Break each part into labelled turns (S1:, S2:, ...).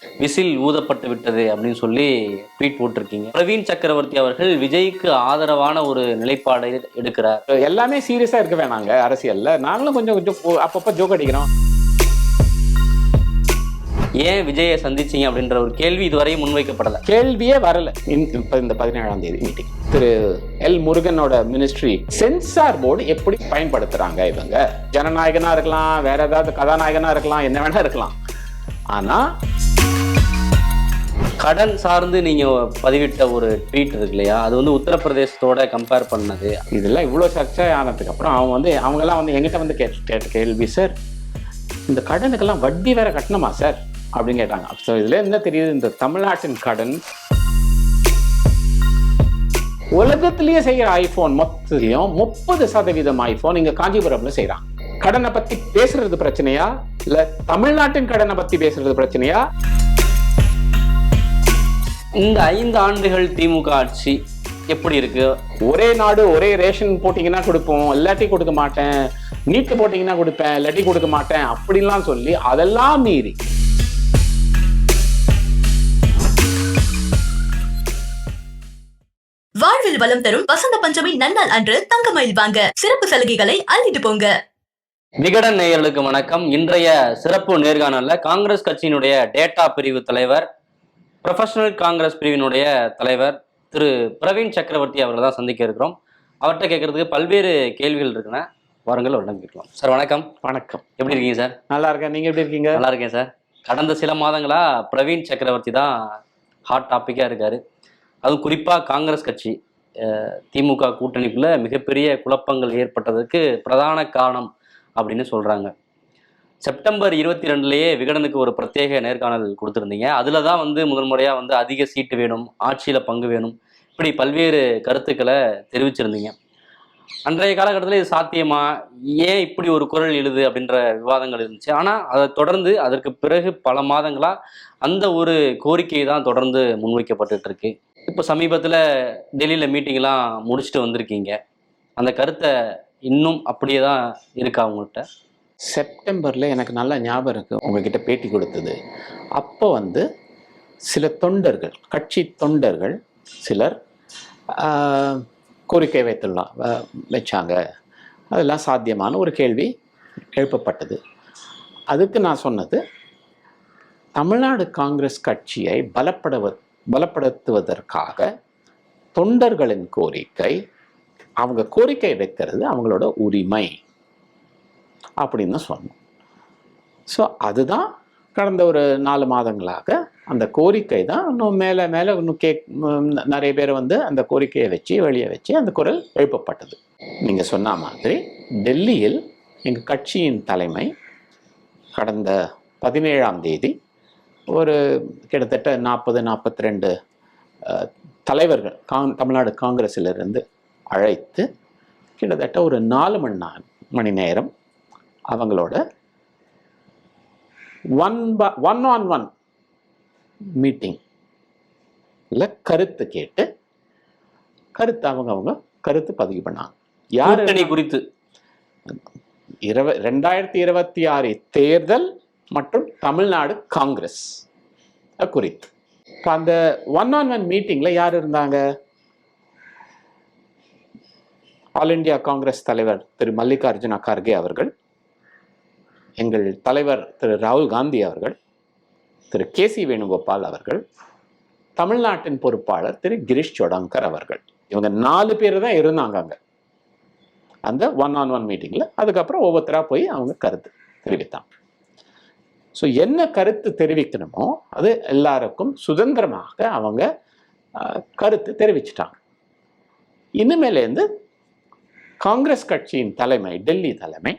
S1: Whistle ஊதப்பட்டு விட்டது அப்படின்னு சொல்லி ட்வீட் போட்டிருக்கீங்க. பிரவீன் சக்கரவர்த்தி அவர்கள் விஜய்க்கு ஆதரவான ஒரு நிலைப்பாடை எடுக்கிறார்.
S2: எல்லாமே சீரியஸா இருக்க வேணாங்க அரசியல்ல, நாங்களும் கொஞ்சம் கொஞ்சம் அப்பப்ப ஜோக் அடிக்கிறோம்.
S1: ஏன் விஜயை சந்திச்சீங்க அப்படின்ற ஒரு கேள்வி இதுவரை முன்வைக்கப்படல.
S2: கேள்வியே வரல. இந்த 17ஆம் தேதி மீட்டிங் திரு எல் முருகனோட மினிஸ்ட்ரி சென்சார் போர்டு எப்படி பயன்படுத்துறாங்க, இவங்க ஜனநாயகனா இருக்கலாம், வேற ஏதாவது கதாநாயகனா இருக்கலாம், என்ன வேணா இருக்கலாம். ஆனா
S1: கடன் சார்ந்து நீங்க பதிவிட்ட ஒரு ட்வீட் இருக்கு இல்லையா, அது வந்து உத்தரப்பிரதேசத்தோட கம்பேர் பண்ணது.
S2: இதெல்லாம் இவ்வளவு சர்ச்சை ஆனதுக்கு அப்புறம் அவங்க எல்லாம் வந்து எங்கிட்ட வந்து கேட்ட கேள்வி, சார் இந்த கடனுக்கெல்லாம் வட்டி வேற கட்டணுமா சார் அப்படின்னு கேட்டாங்க. ஸோ இதுல என்ன தெரியுது, இந்த தமிழ்நாட்டின் கடன் உலகத்திலேயே செய்யற ஐபோன் மொத்தத்திலையும் 30% ஐபோன் இங்க காஞ்சிபுரம்ல செய்யறாங்க. கடனை பத்தி பேசுறது பிரச்சனையா இல்ல தமிழ்நாட்டின் கடனை பத்தி பேசுறது பிரச்சனையா?
S1: இந்த 5 ஆண்டுகள் திமுக ஆட்சி எப்படி இருக்கு?
S2: ஒரே நாடு ஒரே ரேஷன் போட்டீங்கன்னா கொடுப்போம், இல்லாட்டி கொடுக்க மாட்டேன், நீட்டு போட்டீங்கன்னா கொடுப்பேன், இல்லாட்டி கொடுக்க மாட்டேன் அப்படின்லாம் சொல்லி அதெல்லாம் மீறி
S3: வாழ்வில் வளம் தரும் வசந்த பஞ்சமி நன்னாள் அன்று தங்கமயில் வாங்க சிறப்பு சலுகைகளை அள்ளிட்டு போங்க.
S1: விகடன் நேயர்களுக்கு வணக்கம். இன்றைய சிறப்பு நேர்காணல்ல காங்கிரஸ் கட்சியினுடைய டேட்டா பிரிவு தலைவர், ப்ரொஃபஷனல் காங்கிரஸ் பிரிவினுடைய தலைவர் திரு பிரவீன் சக்கரவர்த்தி அவர்கள் தான் சந்திக்க இருக்கிறோம். அவர்கிட்ட கேட்கறதுக்கு பல்வேறு கேள்விகள் இருக்குன்னா வாருங்கள் உடனே கேட்கலாம். சார் வணக்கம்.
S2: வணக்கம்.
S1: எப்படி இருக்கீங்க சார்?
S2: நல்லா இருக்கேன், நீங்க எப்படி இருக்கீங்க?
S1: நல்லா இருக்கேன் சார். கடந்த சில மாதங்களா பிரவீன் சக்கரவர்த்தி தான் ஹாட் டாபிக்கா இருக்காரு. அதுவும் குறிப்பாக காங்கிரஸ் கட்சி திமுக கூட்டணிக்குள்ள மிகப்பெரிய குழப்பங்கள் ஏற்பட்டதுக்கு பிரதான காரணம் அப்படின்னு சொல்றாங்க. செப்டம்பர் 22 விகடனுக்கு ஒரு பிரத்யேக நேர்காணல் கொடுத்துருந்தீங்க. அதில் தான் வந்து முதன்முறையாக வந்து அதிக சீட்டு வேணும், ஆட்சியில் பங்கு வேணும், இப்படி பல்வேறு கருத்துக்களை தெரிவிச்சிருந்தீங்க. அன்றைய காலகட்டத்தில் இது சாத்தியமா, ஏன் இப்படி ஒரு குரல் எழுது அப்படின்ற விவாதங்கள் இருந்துச்சு. ஆனால் அதை தொடர்ந்து அதற்கு பிறகு பல மாதங்களாக அந்த ஒரு கோரிக்கை தான் தொடர்ந்து முன்வைக்கப்பட்டு இருக்கு. இப்போ சமீபத்தில் டெல்லியில் மீட்டிங்லாம் முடிச்சுட்டு வந்திருக்கீங்க. அந்த கருத்தை இன்னும் அப்படியே தான் இருக்கா உங்கள்கிட்ட?
S2: செப்டம்பர்ல எனக்கு நல்ல ஞாபகம் இருக்கு, உங்ககிட்ட பேட்டி கொடுத்தது. அப்போ வந்து சில தொண்டர்கள், கட்சி தொண்டர்கள் சிலர் கோரிக்கை வச்சாங்க. அதெல்லாம் சாத்தியமான ஒரு கேள்வி எழுப்பப்பட்டது. அதுக்கு நான் சொன்னது, தமிழ்நாடு காங்கிரஸ் கட்சியை பலப்படுத்துவதற்காக தொண்டர்களின் கோரிக்கை, அவங்க கோரிக்கை வைக்கிறது அவங்களோட உரிமை அப்படின்னு சொன்னோம். ஸோ அதுதான் கடந்த ஒரு 4 மாதங்களாக அந்த கோரிக்கை தான் இன்னும் மேலே மேலே இன்னும் நிறைய பேர் வந்து அந்த கோரிக்கையை வச்சு வெளியே வச்சு அந்த குரல் எழுப்பப்பட்டது. நீங்கள் சொன்ன மாதிரி டெல்லியில் எங்கள் கட்சியின் தலைமை கடந்த 17ஆம் தேதி ஒரு கிட்டத்தட்ட 42 தலைவர்கள் தமிழ்நாடு காங்கிரஸிலிருந்து அழைத்து கிட்டத்தட்ட ஒரு 4 மணி நேரம் அவங்களோட ஒன் மீட்டிங்ல கருத்து கேட்டு அவங்க கருத்து பதிவு பண்ணாங்க.
S1: யாரு குறித்து?
S2: 2026 தேர்தல் மற்றும் தமிழ்நாடு காங்கிரஸ் குறித்து. அந்த ஒன் மீட்டிங்ல யார் இருந்தாங்க? ஆல் இண்டியா காங்கிரஸ் தலைவர் திரு மல்லிகார்ஜுன கார்கே அவர்கள், எங்கள் தலைவர் திரு ராகுல் காந்தி அவர்கள், திரு கேசி வேணுகோபால் அவர்கள், தமிழ்நாட்டின் பொறுப்பாளர் திரு கிரீஷ் சோடங்கர் அவர்கள். இவங்க 4 பேர் தான் இருந்தாங்க அங்க அந்த ஒன் மீட்டிங்ல. அதுக்கப்புறம் ஒவ்வொருத்தரா போய் அவங்க கருத்து தெரிவித்தாங்க. ஸோ என்ன கருத்து தெரிவிக்கணுமோ அது எல்லாருக்கும் சுதந்திரமாக அவங்க கருத்து தெரிவிச்சிட்டாங்க. இனிமேலேருந்து காங்கிரஸ் கட்சியின் தலைமை, டெல்லி தலைமை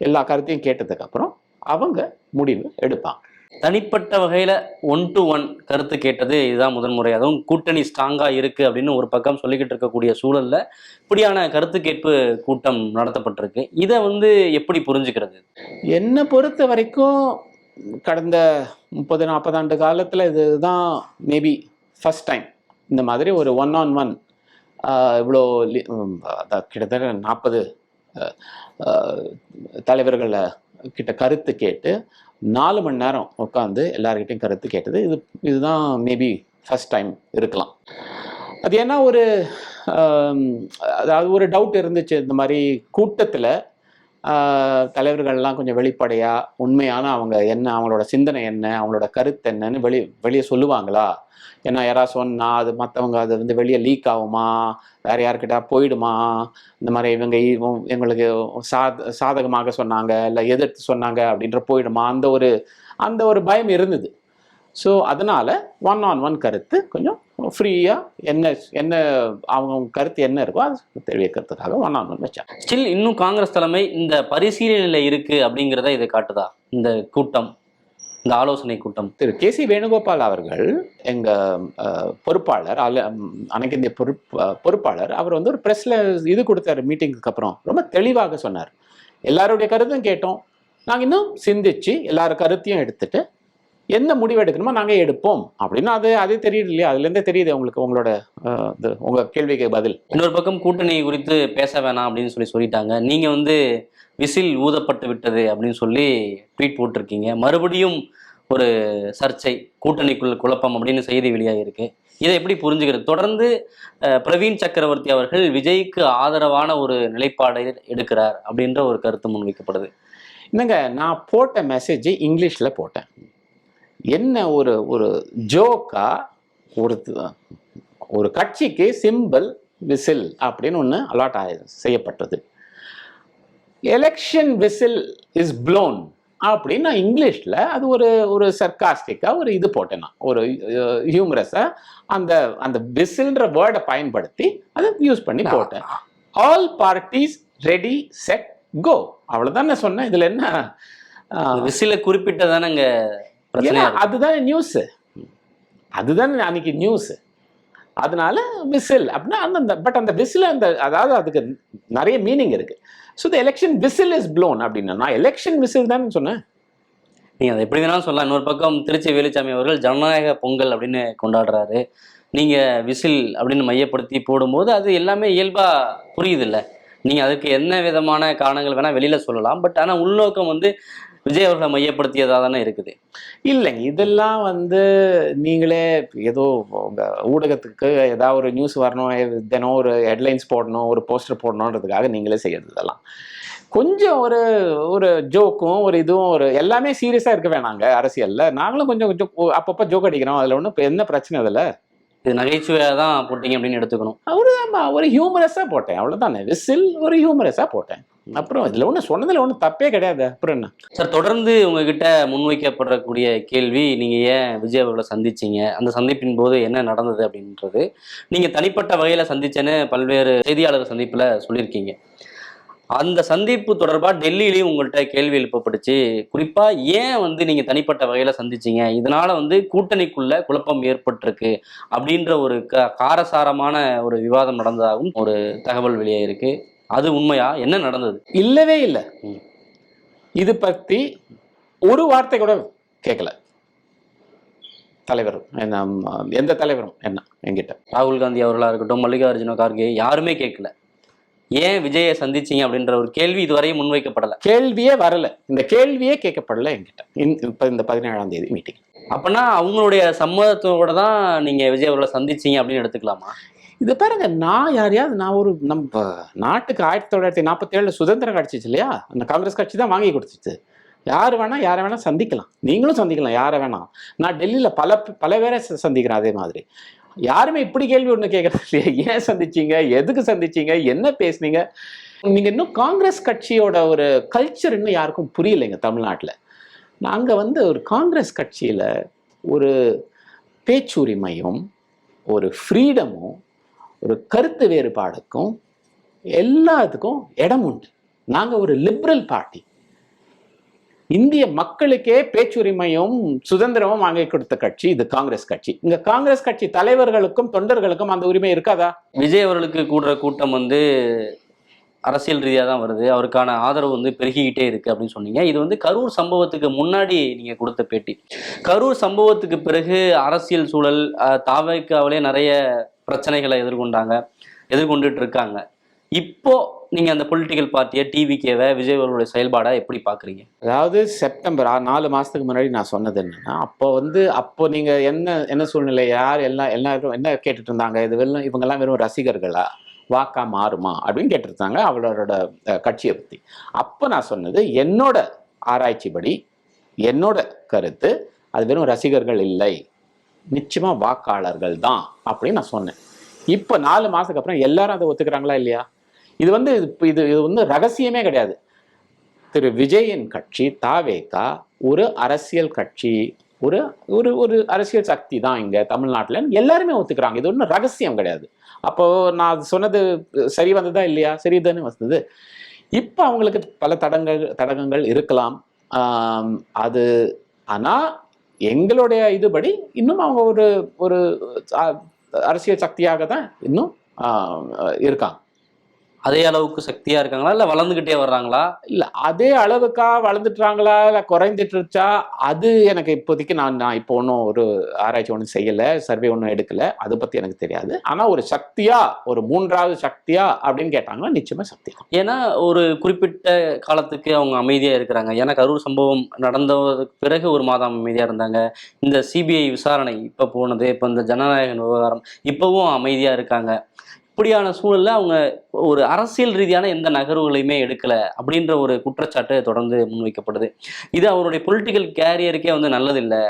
S2: எல்லா கருத்தையும் கேட்டதுக்கு அப்புறம் அவங்க முடிவு எடுப்பாங்க.
S1: தனிப்பட்ட வகையில 1 to 1 கருத்து கேட்டது இதுதான் முதன்முறை. அதுவும் கூட்டணி ஸ்ட்ராங்கா இருக்கு அப்படின்னு ஒரு பக்கம் சொல்லிக்கிட்டு இருக்கக்கூடிய சூழல்ல இப்படியான கருத்து கேட்பு கூட்டம் நடத்தப்பட்டிருக்கு. இதை வந்து எப்படி புரிஞ்சுக்கிறது?
S2: என்னை பொறுத்த வரைக்கும் கடந்த 30-40 ஆண்டு காலத்துல இதுதான் மேபி ஃபர்ஸ்ட் டைம் இந்த மாதிரி ஒரு ஒன் இவ்வளோ கிட்டத்தட்ட 40 தலைவர்களை கிட்ட கருத்து கேட்டு 4 மணி நேரம் உட்காந்து எல்லார்கிட்டையும் கருத்து கேட்டது. இதுதான் மேபி ஃபர்ஸ்ட் டைம் இருக்கலாம். அது ஏன்னா அதாவது ஒரு டவுட் இருந்துச்சு. இந்த மாதிரி கூட்டத்தில் தலைவர்கள்லாம் கொஞ்சம் வெளிப்படையாக உண்மையான அவங்க என்ன, அவங்களோட சிந்தனை என்ன, அவங்களோட கருத்து என்னன்னு வெளியே சொல்லுவாங்களா? ஏன்னா யாராவது சொன்னால் அது மற்றவங்க அது வந்து வெளியே லீக் ஆகுமா, வேறு யாருக்கிட்ட போயிடுமா, இந்த மாதிரி இவங்க எங்களுக்கு சாதகமாக சொன்னாங்க இல்லை எதிர்த்து சொன்னாங்க அப்படின்ற போயிடுமா, அந்த ஒரு பயம் இருந்தது. ஸோ அதனால் 1-on-1 கருத்து கொஞ்சம் ஃப்ரீயாக என்ன அவங்க கருத்து என்ன இருக்கோ அது தெரிவிக்கிறதுக்காக 1-on-1 வச்சாங்க.
S1: ஸ்டில் இன்னும் காங்கிரஸ் தலைமை இந்த பரிசீலனையில் இருக்கு அப்படிங்கிறத இதை காட்டுதா இந்த கூட்டம், இந்த ஆலோசனை கூட்டம்?
S2: திரு KC வேணுகோபால் அவர்கள் எங்கள் பொறுப்பாளர், அனைத்து இந்திய பொறுப்பாளர், அவர் வந்து ஒரு ப்ரெஸ்ஸில் இது கொடுத்தாரு. மீட்டிங்க்கு அப்புறம் ரொம்ப தெளிவாக சொன்னார். எல்லாருடைய கருத்தும் கேட்டோம், நாங்கள் இன்னும் சிந்திச்சு எல்லாரும் கருத்தையும் எடுத்துட்டு என்ன முடிவு எடுக்கணுமோ நாங்கள் எடுப்போம் அப்படின்னு. அதே தெரியுது இல்லையா? அதுலேருந்தே தெரியுது உங்களுக்கு உங்கள் கேள்விக்கு பதில்.
S1: இன்னொரு பக்கம் கூட்டணி குறித்து பேச வேணாம் அப்படின்னு சொல்லிட்டாங்க. நீங்கள் வந்து விசில் ஊதப்பட்டு விட்டது அப்படின்னு சொல்லி ட்வீட் போட்டிருக்கீங்க. மறுபடியும் ஒரு சர்ச்சை, கூட்டணிக்குள் குழப்பம் அப்படின்னு செய்தி வெளியாகிருக்கு. இதை எப்படி புரிஞ்சுக்கிறது? தொடர்ந்து பிரவீன் சக்கரவர்த்தி அவர்கள் விஜய்க்கு ஆதரவான ஒரு நிலைப்பாடை எடுக்கிறார் அப்படின்ற ஒரு கருத்து முன்வைக்கப்படுது.
S2: என்னங்க, நான் போட்ட மெசேஜ் இங்கிலீஷில் போட்டேன். என்ன ஒரு ஜோக்கா ஒரு கட்சிக்கு சிம்பிள் விசில் அப்படின்னு ஒன்று அலாட் செய்யப்பட்டது. எலெக்ஷன் விசில் இஸ் ப்ளோன் அப்படின்னு நான் இங்கிலீஷில் அது ஒரு சர்காஸ்டிக்காக ஒரு இது போட்டேன். நான் ஒரு ஹியூமரஸாக அந்த விசில்ன்ற வேர்டை பயன்படுத்தி அதை யூஸ் பண்ணி போட்டேன். All parties ready set go, அவ்வளோதான் நான் சொன்னேன். இதில் என்ன
S1: விசில குறிப்பிட்டதானங்க?
S2: அதுதான் நியூஸ், அதுதான் அன்னைக்கு நியூஸ். அதனால விசில் அப்படின்னா பட் அந்த விசில் அதாவது அதுக்கு நிறைய மீனிங் இருக்கு. So the election whistle is blown அப்படின்னா நான் எலெக்ஷன் விசில் தான் சொன்னேன்.
S1: நீங்கள் அதை எப்படி வேணாலும் சொல்லலாம். இன்னொரு பக்கம் திருச்சி வேலுச்சாமி அவர்கள் ஜனநாயக பொங்கல் அப்படின்னு கொண்டாடுறாரு. நீங்கள் விசில் அப்படின்னு மையப்படுத்தி போடும்போது அது எல்லாமே இயல்பாக புரியுது இல்லை? நீங்கள் அதுக்கு என்ன விதமான காரணங்கள் வேணால் வெளியில் சொல்லலாம். பட் ஆனால் உள்நோக்கம் வந்து விஜய் அவர்களை மையப்படுத்தியதாக தானே இருக்குது.
S2: இல்லைங்க, இதெல்லாம் நீங்களே ஏதோ உங்கள் ஊடகத்துக்கு ஏதாவது ஒரு நியூஸ் வரணும், தினம் ஒரு ஹெட்லைன்ஸ் போடணும், ஒரு போஸ்டர் போடணுன்றதுக்காக நீங்களே செய்யறது. இதெல்லாம் கொஞ்சம் ஒரு ஜோக்கும் இதுவும் எல்லாமே சீரியஸாக இருக்க வேணாங்க அரசியலில். நாங்களும் கொஞ்சம் அப்பப்போ ஜோக் அடிக்கிறோம். அதில் ஒன்றும் என்ன பிரச்சனை? அதில்
S1: இது நகைச்சுவையாக தான் போட்டீங்க அப்படின்னு எடுத்துக்கணும்.
S2: ஒரு ஹியூமரஸாக போட்டேன், அவ்வளோதானே. விசில் ஒரு ஹியூமரஸாக போட்டேன். அப்புறம் இதில் ஒன்று சொன்னதில் ஒன்றும் தப்பே கிடையாது. அப்புறம் என்ன
S1: சார், தொடர்ந்து உங்ககிட்ட முன்வைக்கப்படக்கூடிய கேள்வி, நீங்கள் ஏன் விஜய் அவர்களை சந்திச்சிங்க, அந்த சந்திப்பின் போது என்ன நடந்தது அப்படின்றது. நீங்கள் தனிப்பட்ட வகையில் சந்திச்சேன்னு பல்வேறு செய்தியாளர் சந்திப்பில் சொல்லியிருக்கீங்க. அந்த சந்திப்பு தொடர்பாக டெல்லியிலையும் உங்கள்கிட்ட கேள்வி எழுப்பப்பட்டுச்சு. குறிப்பாக ஏன் நீங்கள் தனிப்பட்ட வகையில் சந்திச்சிங்க, இதனால் கூட்டணிக்குள்ள குழப்பம் ஏற்பட்டிருக்கு அப்படின்ற ஒரு காரசாரமான ஒரு விவாதம் நடந்ததாகவும் ஒரு தகவல் வெளியாயிருக்கு. அது உண்மையா? என்ன நடந்தது?
S2: இல்லவே இல்லை. இது பற்றி ஒரு வார்த்தை கூட கேட்கல தலைவர், எந்த தலைவரும் என்ன என்கிட்ட.
S1: ராகுல் காந்தி அவர்களாக இருக்கட்டும், மல்லிகார்ஜுன கார்கே, யாருமே கேட்கல. ஏன் விஜயை சந்திச்சிங்க அப்படின்ற ஒரு கேள்வி இதுவரையும் முன்வைக்கப்படலை.
S2: கேள்வியே வரல, இந்த கேள்வியே கேட்கப்படல என்கிட்ட. இந்த 17ஆம் தேதி மீட்டிங்.
S1: அப்படின்னா அவங்களுடைய சம்மதத்தோட தான் நீங்கள் விஜய் அவர்களை சந்திச்சிங்க அப்படின்னு எடுத்துக்கலாமா?
S2: இது பாருங்க, நான் ஒரு நம்ம நாட்டுக்கு 1947 சுதந்திரம் கிடைச்சிச்சு இல்லையா? அந்த காங்கிரஸ் கட்சி தான் வாங்கி கொடுத்துச்சு. யாரை வேணா சந்திக்கலாம், நீங்களும் சந்திக்கலாம், யாரை வேணா. நான் டெல்லியில் பல பேரை சந்திக்கிறேன். அதே மாதிரி யாருமே இப்படி கேள்வி ஒன்று கேட்கறது இல்லையா? ஏன் சந்திச்சீங்க, எதுக்கு சந்திச்சீங்க, என்ன பேசுனீங்க? நீங்க இன்னும் காங்கிரஸ் கட்சியோட ஒரு கல்ச்சர் இன்னும் யாருக்கும் புரியலைங்க தமிழ்நாட்டில். நாங்கள் ஒரு காங்கிரஸ் கட்சியில் ஒரு பேச்சுரிமையும் ஒரு ஃப்ரீடமும் ஒரு கருத்து வேறுபாடுக்கும் எல்லாத்துக்கும் இடம் உண்டு. நாங்கள் ஒரு லிபரல் பார்ட்டி. இந்திய மக்களுக்கே பேச்சுரிமையும் சுதந்திரமும் வாங்கி கொடுத்த கட்சி இது காங்கிரஸ் கட்சி. இங்க காங்கிரஸ் கட்சி தலைவர்களுக்கும் தொண்டர்களுக்கும் அந்த உரிமை இருக்காதா?
S1: விஜய் அவர்களுக்கு கூடுற கூட்டம் அரசியல் ரீதியாக தான் வருது, அவருக்கான ஆதரவு பெருகிக்கிட்டே இருக்கு அப்படின்னு சொன்னீங்க. இது கரூர் சம்பவத்துக்கு முன்னாடி நீங்க கொடுத்த பேட்டி. கரூர் சம்பவத்துக்கு பிறகு அரசியல் சூழல் தாவேக்காவிலே நிறைய பிரச்சனைகளை எதிர்கொண்டுட்டு இருக்காங்க. இப்போ நீங்க அந்த பொலிட்டிக்கல் பார்ட்டியை டிவிகேவை விஜய் அவர்களுடைய செயல்பாடை எப்படி பாக்குறீங்க?
S2: அதாவது செப்டம்பர் 4 மாசத்துக்கு முன்னாடி நான் சொன்னது என்னன்னா, அப்போ நீங்க என்ன சூழ்நிலை, யார் எல்லாரும் என்ன கேட்டுட்டு இருந்தாங்க, இது வெறும் இவங்கெல்லாம் வெறும் ரசிகர்களா, வாக்கா மாறுமா அப்படின்னு கேட்டிருந்தாங்க அவளோட கட்சியை பத்தி. அப்போ நான் சொன்னது, என்னோட ஆராய்ச்சிப்படி என்னோட கருத்து, அது வெறும் ரசிகர்கள் இல்லை, நிச்சயமா வாக்காளர்கள் தான் அப்படின்னு நான் சொன்னேன். இப்போ 4 மாசத்துக்கு அப்புறம் எல்லாரும் அதை ஒத்துக்கிறாங்களா இல்லையா? இது வந்து ரகசியமே கிடையாது. திரு விஜயின் கட்சி தாவேகா ஒரு அரசியல் கட்சி, ஒரு ஒரு ஒரு அரசியல் சக்தி தான் இங்க தமிழ்நாட்டில், எல்லாருமே ஒத்துக்கிறாங்க. இது ஒன்றும் ரகசியம் கிடையாது. அப்போ நான் சொன்னது சரி வந்ததா இல்லையா? சரிதானே வந்தது. இப்போ அவங்களுக்கு பல தடங்கங்கள் இருக்கலாம். அது ஆனா எங்களுடைய இதுபடி இன்னும் அவங்க ஒரு ஒரு அரசியல் சக்தியாக தான் இன்னும் இருக்காங்க.
S1: அதே அளவுக்கு சக்தியா இருக்காங்களா, இல்ல வளர்ந்துகிட்டே வர்றாங்களா?
S2: இல்ல அதே அளவுக்கா வளர்ந்துட்டாங்களா, இல்ல குறைந்துட்டு இருச்சா, அது எனக்கு இப்போதைக்கு நான் இப்போ ஒன்றும் ஒரு ஆராய்ச்சி ஒன்றும் செய்யலை, சர்வே ஒன்றும் எடுக்கல, அதை பத்தி எனக்கு தெரியாது. ஆனா ஒரு சக்தியா, ஒரு 3வது சக்தியா அப்படின்னு கேட்டாங்கன்னா நிச்சயமா சக்தி.
S1: ஏன்னா ஒரு குறிப்பிட்ட காலத்துக்கு அவங்க அமைதியா இருக்கிறாங்க. ஏன்னா கரூர் சம்பவம் நடந்ததுக்கு பிறகு ஒரு மாதம் அமைதியா இருந்தாங்க. இந்த சிபிஐ விசாரணை இப்ப போனது, இப்ப இந்த ஜனநாயக விவகாரம், இப்பவும் அமைதியா இருக்காங்க. இப்படியான சூழல்ல அவங்க ஒரு அரசியல் ரீதியான எந்த நகர்வுகளையுமே எடுக்கல அப்படின்ற ஒரு குற்றச்சாட்டு தொடர்ந்து முன்வைக்கப்படுது. இது அவருடைய பொலிட்டிக்கல் கேரியருக்கே வந்து நல்லதில்லை,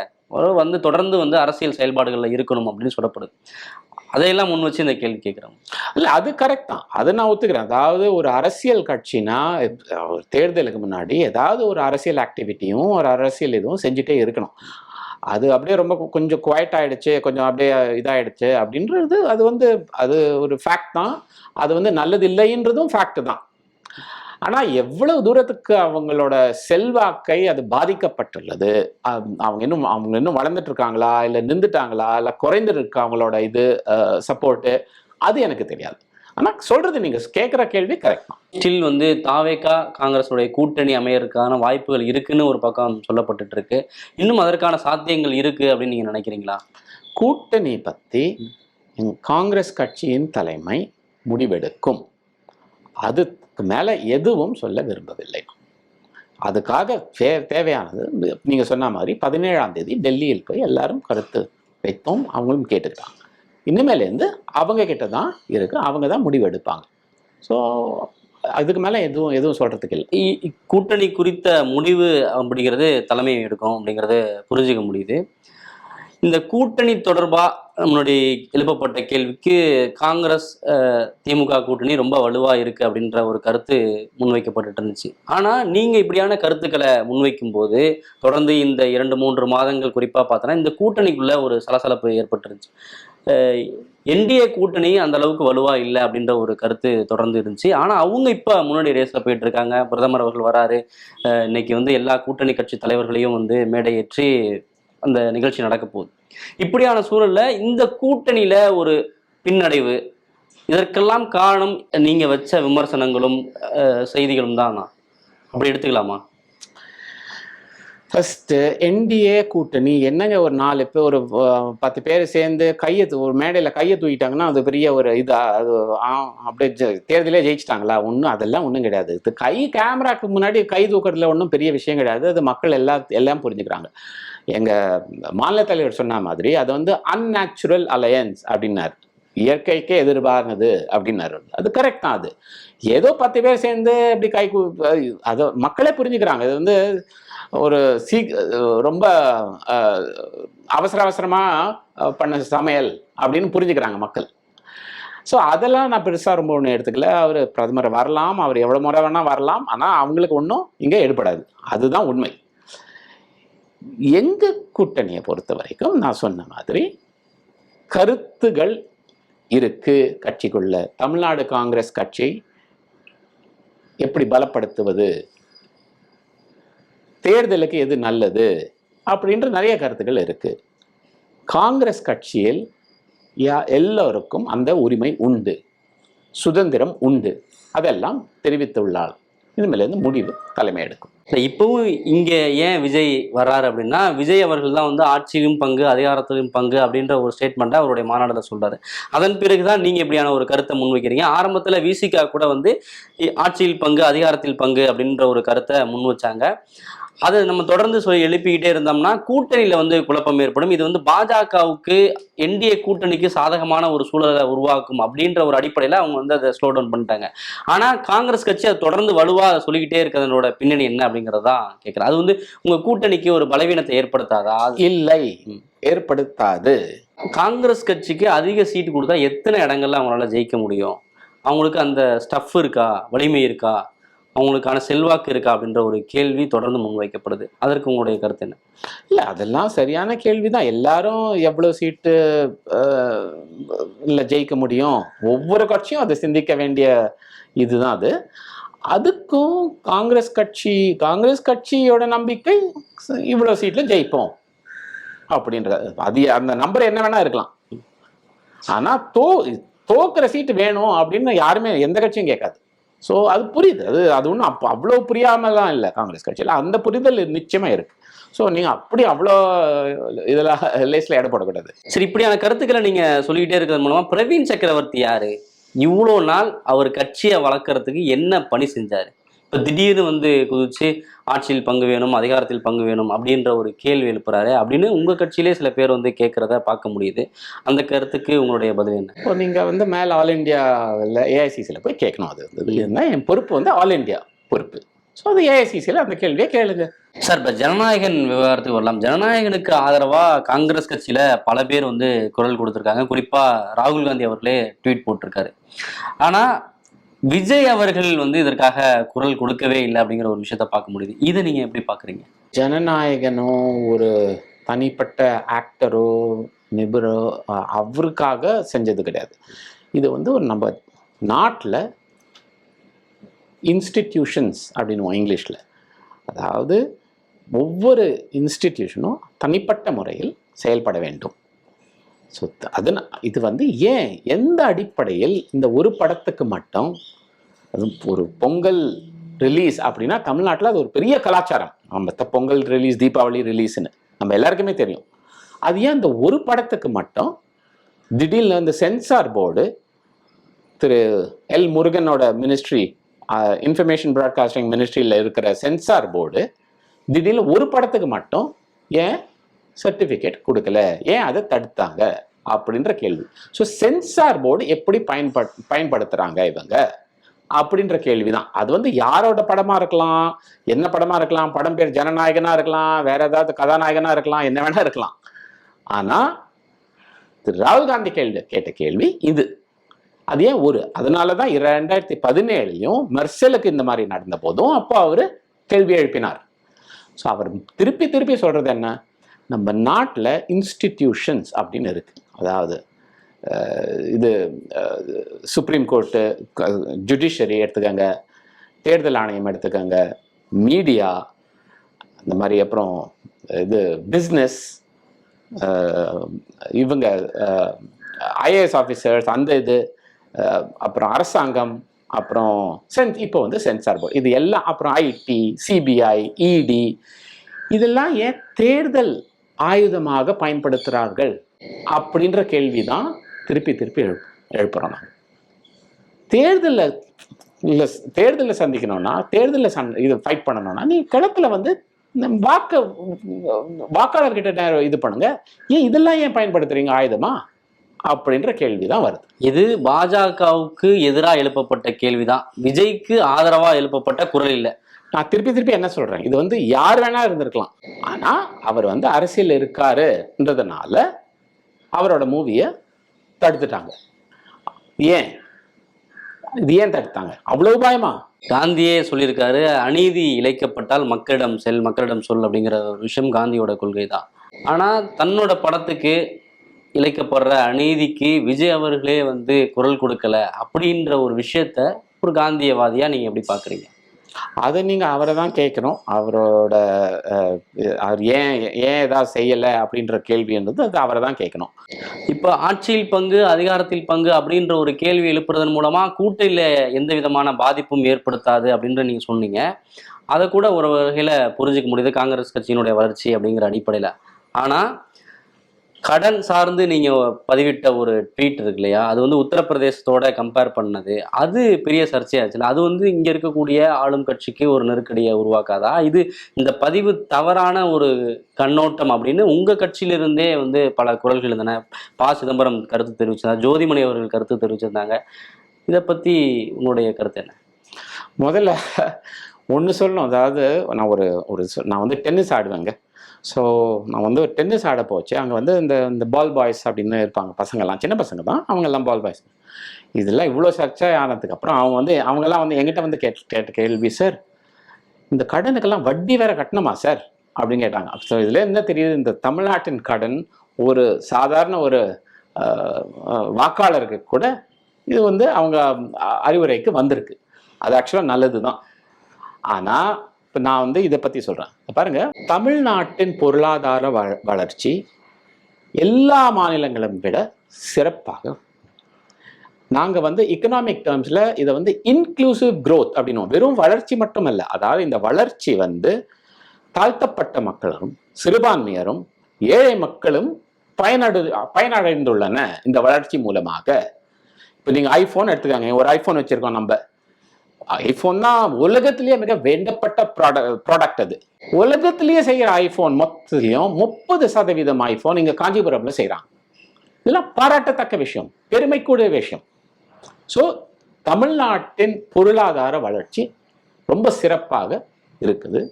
S1: வந்து தொடர்ந்து வந்து அரசியல் செயல்பாடுகள்ல இருக்கணும் அப்படின்னு சொல்லப்படுது. அதையெல்லாம் முன் வச்சு இந்த கேள்வி கேட்குறாங்க.
S2: இல்ல அது கரெக்ட் தான், அதை நான் ஒத்துக்கிறேன். அதாவது ஒரு அரசியல் கட்சினா ஒரு தேர்தலுக்கு முன்னாடி ஏதாவது ஒரு அரசியல் ஆக்டிவிட்டியும் ஒரு அரசியல் இதுவும் செஞ்சுட்டே இருக்கணும். அது அப்படியே ரொம்ப கொஞ்சம் குவைட் ஆயிடுச்சு, கொஞ்சம் அப்படியே இதாயிடுச்சு அப்படின்றது அது ஒரு ஃபேக்ட் தான். அது வந்து நல்லது இல்லைன்றதும் ஃபேக்ட் தான். ஆனா எவ்வளவு தூரத்துக்கு அவங்களோட செல்வாக்கை அது பாதிக்கப்பட்டுள்ளது, அவங்க இன்னும் வளர்ந்துட்டு இருக்காங்களா, இல்லை நின்றுட்டாங்களா, இல்லை குறைந்துட்டு இருக்கா அவங்களோட இது சப்போர்ட்டு, அது எனக்கு தெரியாது. ஆனா சொல்றது நீங்க கேட்குற கேள்வி கரெக்ட் தான்.
S1: ஸ்டில் வந்து தாவேகா காங்கிரஸுடைய கூட்டணி அமையறதுக்கான வாய்ப்புகள் இருக்குன்னு ஒரு பக்கம் சொல்லப்பட்டு இருக்கு. இன்னும் அதற்கான சாத்தியங்கள் இருக்கு அப்படின்னு நீங்க நினைக்கிறீங்களா?
S2: கூட்டணி பத்தி காங்கிரஸ் கட்சியின் தலைமை முடிவெடுக்கும். அதுக்கு மேல எதுவும் சொல்ல விரும்பவில்லை. அதுக்காக தேவையானது நீங்க சொன்ன மாதிரி 17ஆம் தேதி டெல்லியில் போய் எல்லாரும் கருத்து வைத்தோம், அவங்களும் கேட்டுருக்காங்க. இனிமேலேருந்து அவங்க கிட்ட தான் இருக்கு, அவங்க தான் முடிவெடுப்பாங்க. ஸோ அதுக்கு மேலே எதுவும் சொல்றதுக்கு இல்லை.
S1: கூட்டணி குறித்த முடிவு அப்படிங்கிறது தலைமை எடுக்கும் அப்படிங்கிறது புரிஞ்சுக்க முடியுது. இந்த கூட்டணி தொடர்பா நம்மளுடைய எழுப்பப்பட்ட கேள்விக்கு காங்கிரஸ் திமுக கூட்டணி ரொம்ப வலுவா இருக்கு அப்படின்ற ஒரு கருத்து முன்வைக்கப்பட்டு இருந்துச்சு. ஆனா நீங்க இப்படியான கருத்துக்களை முன்வைக்கும் போது தொடர்ந்து இந்த 2-3 மாதங்கள் குறிப்பா பார்த்தோன்னா இந்த கூட்டணிக்குள்ள ஒரு சலசலப்பு ஏற்பட்டுருந்துச்சு. என்டிஏ கூட்டணி அந்த அளவுக்கு வலுவா இல்லை அப்படின்ற ஒரு கருத்து தொடர்ந்து இருந்துச்சு. ஆனா அவங்க இப்ப முன்னாடி ரேஸ்ல போயிட்டு இருக்காங்க. பிரதமர் அவர்கள் வராரு, இன்னைக்கு வந்து எல்லா கூட்டணி கட்சி தலைவர்களையும் வந்து மேடையேற்றி அந்த நிகழ்ச்சி நடக்க போகுது. இப்படியான சூழல்ல இந்த கூட்டணியில ஒரு பின்னடைவு, இதற்கெல்லாம் காரணம் நீங்க வச்ச விமர்சனங்களும் செய்திகளும் தான், அப்படி எடுத்துக்கலாமா?
S2: ஃபர்ஸ்ட் என்டிஏ கூட்டணி என்னங்க, ஒரு 4 பேர் ஒரு 10 பேர் சேர்ந்து ஒரு மேடையில் கையை தூக்கிட்டாங்கன்னா அது பெரிய ஒரு அது அப்படியே தேர்தலே ஜெயிச்சிட்டாங்களா? அதெல்லாம் ஒன்றும் கிடையாது. இது கேமராக்கு முன்னாடி கை தூக்கிறதுல ஒன்றும் பெரிய விஷயம் கிடையாது. அது மக்கள் எல்லாம் புரிஞ்சுக்கிறாங்க. எங்க மாநில தலைவர் சொன்ன மாதிரி அது வந்து அன்நேச்சுரல் அலையன்ஸ் அப்படின்னாரு, இயற்கைக்கே எதிர்பார்ந்தது அப்படின்னாரு. அது கரெக்ட் தான். அது ஏதோ 10 பேர் சேர்ந்து அப்படி அதை மக்களே புரிஞ்சுக்கிறாங்க. இது வந்து ஒரு ரொம்ப அவசரமா பண்ண சமையல் அப்படின்னு புரிஞ்சுக்கிறாங்க மக்கள். ஸோ அதெல்லாம் நான் பெருசாக ரொம்ப ஒன்று எடுத்துக்கல. அவர் பிரதமர் வரலாம், அவர் எவ்வளோ முறை வேணா வரலாம், ஆனால் அவங்களுக்கு ஒன்றும் இங்கே எடுபடாது. அதுதான் உண்மை. எங்க கூட்டணியை பொறுத்த வரைக்கும் நான் சொன்ன மாதிரி கருத்துகள் இருக்கு கட்சிக்குள்ள. தமிழ்நாடு காங்கிரஸ் கட்சி எப்படி பலப்படுத்துவது, தேர்தலுக்கு எது நல்லது அப்படின்ற நிறைய கருத்துக்கள் இருக்கு. காங்கிரஸ் கட்சியில் எல்லோருக்கும் அந்த உரிமை உண்டு, சுதந்திரம் உண்டு, அதெல்லாம் தெரிவித்துள்ளார். இனிமேலேருந்து முடிவு தலைமை எடுக்கும்.
S1: இப்பவும் இங்க ஏன் விஜய் வர்றாரு அப்படின்னா, விஜய் அவர்கள் தான் வந்து ஆட்சியிலும் பங்கு அதிகாரத்திலும் பங்கு அப்படின்ற ஒரு ஸ்டேட்மெண்ட்டை அவருடைய மாநாடுல சொல்றாரு. அதன் பிறகுதான் நீங்க இப்படியான ஒரு கருத்தை முன்வைக்கிறீங்க. ஆரம்பத்துல விசிகா கூட வந்து ஆட்சியில் பங்கு அதிகாரத்தில் பங்கு அப்படின்ற ஒரு கருத்தை முன் வச்சாங்க. அதை நம்ம தொடர்ந்து எழுப்பிக்கிட்டே இருந்தோம்னா கூட்டணியில வந்து குழப்பம் ஏற்படும். இது வந்து பாஜகவுக்கு என்டிஏ கூட்டணிக்கு சாதகமான ஒரு சூழலை உருவாக்கும் அப்படின்ற ஒரு அடிப்படையில அவங்க வந்து அதை ஸ்லோ டவுன் பண்ணிட்டாங்க. ஆனா காங்கிரஸ் கட்சி அதை தொடர்ந்து வலுவா சொல்லிக்கிட்டே இருக்கிறதோட பின்னணி என்ன அப்படிங்கறதான் கேட்கிறேன். அது வந்து உங்க கூட்டணிக்கு ஒரு பலவீனத்தை ஏற்படுத்தாதா?
S2: இல்லை, ஏற்படுத்தாது.
S1: காங்கிரஸ் கட்சிக்கு அதிக சீட்டு கொடுத்தா எத்தனை இடங்கள்ல அவங்களால ஜெயிக்க முடியும்? அவங்களுக்கு அந்த ஸ்டஃப் இருக்கா, வலிமை இருக்கா, அவங்களுக்கான செல்வாக்கு இருக்கா அப்படின்ற ஒரு கேள்வி தொடர்ந்து முன்வைக்கப்படுது. அதற்கு உங்களுடைய கருத்து என்ன?
S2: இல்லை, அதெல்லாம் சரியான கேள்விதான். எல்லாரும் எவ்வளவு சீட்டு இல்லை ஜெயிக்க முடியும், ஒவ்வொரு கட்சியும் அதை சிந்திக்க வேண்டிய இதுதான் அது. அதுக்கும் காங்கிரஸ் கட்சியோட நம்பிக்கை இவ்வளவு சீட்ல ஜெயிப்போம் அப்படின்ற அது அந்த நம்பர் என்ன வேணா இருக்கலாம். ஆனா தோக்குற சீட்டு வேணும் அப்படின்னு யாருமே எந்த கட்சியும் கேட்காது. ஸோ அது புரியுது. அது ஒன்றும் அவ்வளோ புரியாமலாம் இல்லை காங்கிரஸ் கட்சியில், அந்த புரிதல் நிச்சயமா இருக்கு. ஸோ நீங்க அப்படி அவ்வளோ இதெல்லாம் லேஸ்ல இட போடக்கூடாது.
S1: சரி, இப்படியான கருத்துக்களை நீங்க சொல்லிக்கிட்டே இருக்கிறது மூலமா பிரவீன் சக்கரவர்த்தி யாரு? இவ்வளோ நாள் அவர் கட்சியை வளர்க்கறதுக்கு என்ன பணி செஞ்சாரு? இப்போ திடீர்னு வந்து குதிச்சு ஆட்சியில் பங்கு வேணும், அதிகாரத்தில் பங்கு வேணும் அப்படின்ற ஒரு கேள்வி எழுப்புறாரு அப்படின்னு உங்க கட்சியிலே சில பேர் வந்து கேட்கறத பார்க்க முடியுது. அந்த கருத்துக்கு உங்களுடைய பதில் என்ன?
S2: இப்போ நீங்க வந்து மேல ஆல் இண்டியாவில் ஏஐசிசியில் போய் கேட்கணும். அது என்ன என் பொறுப்பு வந்து ஆல் இண்டியா பொறுப்பு. ஸோ அது ஏஐசிசியில் அந்த கேள்வியை கேளுங்க.
S1: சார், இப்போ ஜனநாயகன் விவகாரத்துக்கு வரலாம். ஜனநாயகனுக்கு ஆதரவா காங்கிரஸ் கட்சியில பல பேர் வந்து குரல் கொடுத்துருக்காங்க. குறிப்பா ராகுல் காந்தி அவர்களே ட்வீட் போட்டிருக்காரு. ஆனா விஜய் அவர்கள் வந்து இதற்காக குரல் கொடுக்கவே இல்லை அப்படிங்கிற ஒரு விஷயத்த பார்க்க முடியுது. இதை நீங்க எப்படி பாக்குறீங்க?
S2: ஜனநாயகனோ ஒரு தனிப்பட்ட ஆக்டரோ நிபுணரோ அவருக்காக செஞ்சது கிடையாது. இது வந்து ஒரு நம்ம நாட்டில் இன்ஸ்டிடியூஷன்ஸ் அப்படின்னு இங்கிலீஷில், அதாவது ஒவ்வொரு இன்ஸ்டிடியூஷனும் தனிப்பட்ட முறையில் செயல்பட வேண்டும். ஸோ இது வந்து ஏன் எந்த அடிப்படையில் இந்த ஒரு படத்துக்கு மட்டும், அது ஒரு பொங்கல் ரிலீஸ் அப்படின்னா தமிழ்நாட்டில் அது ஒரு பெரிய கலாச்சாரம். மற்ற பொங்கல் ரிலீஸ், தீபாவளி ரிலீஸ்ன்னு நம்ம எல்லாருக்குமே தெரியும். அது ஏன் இந்த ஒரு படத்துக்கு மட்டும் திடீர்னு இந்த சென்சார் போர்டு திரு எல் முருகனோட மினிஸ்ட்ரி, இன்ஃபர்மேஷன் ப்ராட்காஸ்டிங் மினிஸ்ட்ரியில் இருக்கிற சென்சார் போர்டு திடீர்னு ஒரு படத்துக்கு மட்டும் ஏன் சர்டிஃபிகேட் கொடுக்கல, ஏன் அதை தடுத்தாங்க அப்படின்ற கேள்வி. ஸோ சென்சார் போர்டு எப்படி பயன்படுத்துறாங்க இவங்க அப்படின்ற கேள்விதான். அது வந்து யாரோட படமா இருக்கலாம், என்ன படமா இருக்கலாம், படம் பேர் ஜனநாயகனா இருக்கலாம், வேற ஏதாவது கதாநாயகனா இருக்கலாம், என்ன வேணா இருக்கலாம். ஆனா ராகுல் காந்தி கேட்ட கேள்வி இது. அது ஏன் அதனாலதான் 2017 மெர்சலுக்கு இந்த மாதிரி நடந்த போதும் அப்போ அவரு கேள்வி எழுப்பினார். ஸோ அவர் திருப்பி சொல்றது என்ன, நம்ம நாட்டில் இன்ஸ்டிடியூஷன்ஸ் அப்படின்னு இருக்கு. அதாவது இது சுப்ரீம் கோர்ட்டு, ஜுடிஷரி எடுத்துக்கங்க, தேர்தல் ஆணையம் எடுத்துக்கங்க, மீடியா, இந்த மாதிரி, அப்புறம் இது பிஸ்னஸ், இவங்க ஐஏஎஸ் ஆஃபீஸர்ஸ், அந்த இது, அப்புறம் அரசாங்கம், அப்புறம் இப்போ வந்து சென்சார் போர்டு, இது எல்லாம், அப்புறம் ஐடி, சிபிஐ, இடி, இதெல்லாம் ஏன் தேர்தல் ஆயுதமாக பயன்படுத்துகிறார்கள் அப்படின்ற கேள்விதான் திருப்பி எழுப்புறோம். தேர்தலில் சந்திக்கணும்னா, தேர்தலில் இது ஃபைட் பண்ணணும்னா, நீ களத்துல வந்து வாக்காளர்கிட்ட இது பண்ணுங்க. ஏன் இதெல்லாம் ஏன் பயன்படுத்துறீங்க ஆயுதமா அப்படின்ற கேள்விதான் வருது.
S1: இது பாஜகவுக்கு எதிராக எழுப்பப்பட்ட கேள்விதான், விஜய்க்கு ஆதரவா எழுப்பப்பட்ட குரல் இல்லை.
S2: நான் திருப்பி என்ன சொல்றேன், இது வந்து யார் வேணா இருந்திருக்கலாம். ஆனா அவர் வந்து அரசியல் இருக்காருன்றதுனால அவரோட மூவியை தடுத்துட்டாங்க. இது ஏன் தடுத்தாங்க? அவ்வளவு பயமா?
S1: காந்தியே சொல்லியிருக்காரு, அநீதி இழைக்கப்பட்டால் மக்களிடம் சொல் அப்படிங்கிற ஒரு விஷயம் காந்தியோட கொள்கை தான். ஆனா தன்னோட படத்துக்கு இழைக்கப்படுற அநீதிக்கு விஜய் அவர்களே வந்து குரல் கொடுக்கல அப்படின்ற ஒரு விஷயத்த ஒரு காந்தியவாதியா நீங்க எப்படி பாக்குறீங்க?
S2: அதை நீங்க அவரை தான் கேட்கணும். அவரோட அவர் ஏன் ஏதாவது செய்யலை அப்படின்ற கேள்வின்றது அது அவரை தான் கேட்கணும்.
S1: இப்போ ஆட்சியில் பங்கு, அதிகாரத்தில் பங்கு அப்படின்ற ஒரு கேள்வி எழுப்புறதன் மூலமா கூட்டணியில எந்த விதமான பாதிப்பும் ஏற்படுத்தாது அப்படின்ற நீங்க சொன்னீங்க. அதை கூட ஒரு வகையில புரிஞ்சுக்க முடியுது, காங்கிரஸ் கட்சியினுடைய வளர்ச்சி அப்படிங்கிற அடிப்படையில. ஆனா கடன் சார்ந்து நீங்க பதிவிட்ட ஒரு ட்வீட் இருக்கு இல்லையா, அது வந்து உத்தரப்பிரதேசத்தோட கம்பேர் பண்ணது, அது பெரிய சர்ச்சையாச்சுல. அது வந்து இங்க இருக்கக்கூடிய ஆளும் கட்சிக்கு ஒரு நெருக்கடியை உருவாக்காதா? இது இந்த பதிவு தவறான ஒரு கண்ணோட்டம் அப்படின்னு உங்க கட்சியிலிருந்தே வந்து பல குரல்கள் இருந்தன. சிதம்பரம் கருத்து தெரிவிச்சிருந்தாங்க, ஜோதிமணி அவர்கள் கருத்து தெரிவிச்சிருந்தாங்க. இதை பத்தி உங்களுடைய கருத்து என்ன?
S2: முதல்ல ஒன்று சொல்லணும். அதாவது நான் வந்து டென்னிஸ் ஆடுவேங்க. ஸோ நான் வந்து டென்னிஸ் ஆட போச்சு. அங்கே வந்து இந்த பால் பாய்ஸ் அப்படின்னு இருப்பாங்க, பசங்கள்லாம் சின்ன பசங்க தான், அவங்கெல்லாம் பால் பாய்ஸ். இதெல்லாம் இவ்வளோ சர்ச்சை ஆனதுக்கப்புறம் அவங்கெல்லாம் வந்து எங்கிட்ட வந்து கேட்ட கேள்வி, சார் இந்த கடனுக்கெல்லாம் வட்டி வேற கட்டணுமா சார் அப்படின்னு கேட்டாங்க. ஸோ இதில் என்ன தெரியுது, இந்த தமிழ்நாட்டின் கடன் ஒரு சாதாரண ஒரு வாக்காளருக்கு கூட இது வந்து அவங்க அறிவுரைக்கு வந்திருக்கு. அது ஆக்சுவலாக நல்லது தான். ஆனால் இப்போ நான் வந்து இதை பற்றி சொல்கிறேன். பாருங்க, தமிழ்நாட்டின் பொருளாதார வளர்ச்சி எல்லா மாநிலங்களும் விட சிறப்பாக, நாங்கள் வந்து எக்கனாமிக் டேர்ம்ஸில் இதை வந்து இன்க்ளூசிவ் க்ரோத் அப்படின்னும். வெறும் வளர்ச்சி மட்டும் இல்லை, அதாவது இந்த வளர்ச்சி வந்து தாழ்த்தப்பட்ட மக்களும் சிறுபான்மையரும் ஏழை மக்களும் பயனடைந்துள்ளன இந்த வளர்ச்சி மூலமாக. இப்போ நீங்கள் ஐஃபோன் எடுத்துக்காங்க, ஒரு ஐஃபோன் வச்சுருக்கோம் நம்ம. ஐஃபோன் தான் உலகத்திலேயே மிக வேண்டப்பட்ட ப்ராடக்ட். அது உலகத்திலேயே செய்கிற ஐஃபோன் மொத்தத்திலையும் 30% ஐஃபோன் இங்கே காஞ்சிபுரம்ல செய்கிறாங்க. இதெல்லாம் பாராட்டத்தக்க விஷயம், பெருமைக்குரிய விஷயம். ஸோ தமிழ்நாட்டின் பொருளாதார வளர்ச்சி ரொம்ப சிறப்பாக இருக்குது.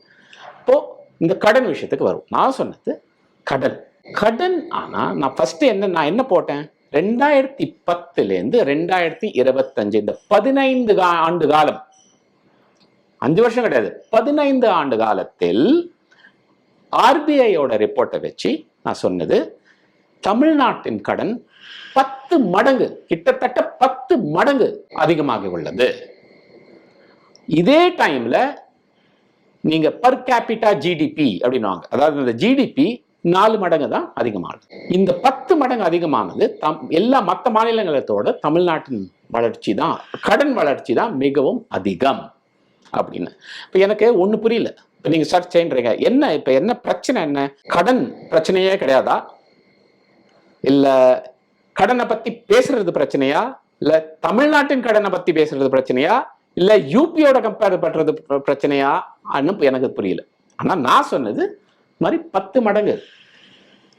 S2: இப்போ இந்த கடன் விஷயத்துக்கு வரும். நான் சொன்னது கடன். ஆனால் நான் என்ன போட்டேன், 2010 2025 இந்த 15 ஆண்டு காலம், 5 வருஷம் கிடையாது, 15 ஆண்டு காலத்தில் ஆர்பிஐயோட ரிப்போர்ட்டை வச்சு நான் சொன்னது, தமிழ்நாட்டின் கடன் 10 மடங்கு, கிட்டத்தட்ட 10 மடங்கு அதிகமாகி உள்ளது. இதே டைம்ல நீங்க பர் கேபிட்டா ஜிடிபி அப்படின்னுவாங்க, அதாவது இந்த ஜிடிபி 4 மடங்கு தான் அதிகமானது. இந்த 10 மடங்கு அதிகமானது எல்லா மற்ற மாநிலங்களோட தமிழ்நாட்டின் வளர்ச்சி தான், கடன் வளர்ச்சி தான் மிகவும் அதிகம் அப்படின்னு. இப்போ எனக்கு ஒண்ணு புரியல. இப்போ நீங்க சர்ச் செய்யறீங்க, என்ன பிரச்சனை, என்ன கடன் பிரச்சனையே கிடையாதா, இல்ல கடனை பத்தி பேசுறது பிரச்சனையா, இல்ல தமிழ்நாட்டின் கடனை பத்தி பேசுறது பிரச்சனையா, இல்ல யூபியோட கம்பேர் பண்றது பிரச்சனையா, எனக்கு புரியல. ஆனா நான் சொன்னது மாதிரி 10 மடங்கு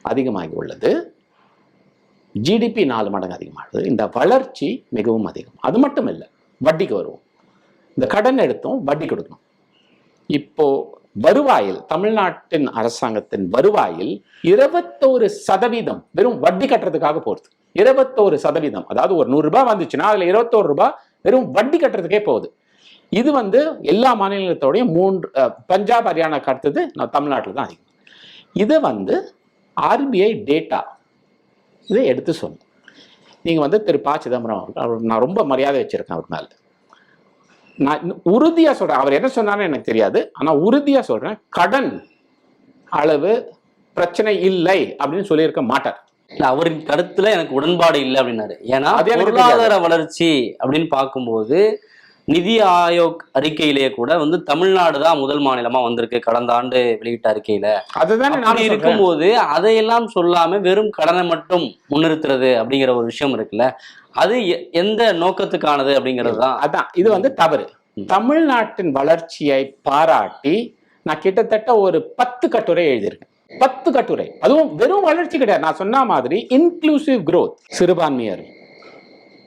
S2: அதிகமாகி உள்ளது, ஜிடிபி 4 மடங்கு அதிகமாகுது, இந்த வளர்ச்சி மிகவும் அதிகம். அது மட்டும் இல்லை, வட்டிக்கு வருவோம். இந்த கடன் எடுத்தோம், வட்டி கொடுக்கணும். இப்போ வருவாயில், தமிழ்நாட்டின் அரசாங்கத்தின் வருவாயில் 21% வெறும் வட்டி கட்டுறதுக்காக போகுது. 21%, அதாவது ஒரு 100 ரூபாய் வந்துச்சுன்னா அதுல 21 ரூபாய் வெறும் வட்டி கட்டுறதுக்கே போகுது. இது வந்து எல்லா மாநிலத்தோடையும் பஞ்சாப், ஹரியானா அடுத்தது தமிழ்நாட்டில் தான் அதிகம். இதை வந்து ஆர்பிஐ டேட்டா இதை எடுத்து சொன்னோம். நீங்க வந்து திரு சிதம்பரம் அவர் நான் ரொம்ப மரியாதை வச்சிருக்கேன் அவர் மேல. நான் உறுதியா சொல்றேன், அவர் என்ன சொன்னாலும் எனக்கு தெரியாது, ஆனா உறுதியா சொல்றேன், கடன் அளவு பிரச்சனை இல்லை அப்படின்னு சொல்லியிருக்க மாட்டார்.
S1: அவரின் கருத்துல எனக்கு உடன்பாடு இல்லை அப்படின்னாரு. ஏன்னா பொருளாதார வளர்ச்சி அப்படின்னு பார்க்கும்போது நிதி ஆயோக் அறிக்கையிலேயே கூட வந்து தமிழ்நாடு தான் முதல் மாநிலமா வந்திருக்கு கடந்த ஆண்டு வெளியிட்ட அறிக்கையில. அதுதான் இருக்கும்போது அதையெல்லாம் சொல்லாம வெறும் கடனை மட்டும் முன்னிறுத்துறது அப்படிங்கிற ஒரு விஷயம் இருக்குல்ல, அது எந்த நோக்கத்துக்கானது அப்படிங்கிறது தான்.
S2: அதான் இது வந்து தவறு. தமிழ்நாட்டின் வளர்ச்சியை பாராட்டி நான் கிட்டத்தட்ட ஒரு 10 கட்டுரை எழுதியிருக்கேன். 10 கட்டுரை, அதுவும் வெறும் வளர்ச்சி கிடையாது. நான் சொன்ன மாதிரி இன்க்ளூசிவ் growth, சிறுபான்மையர்,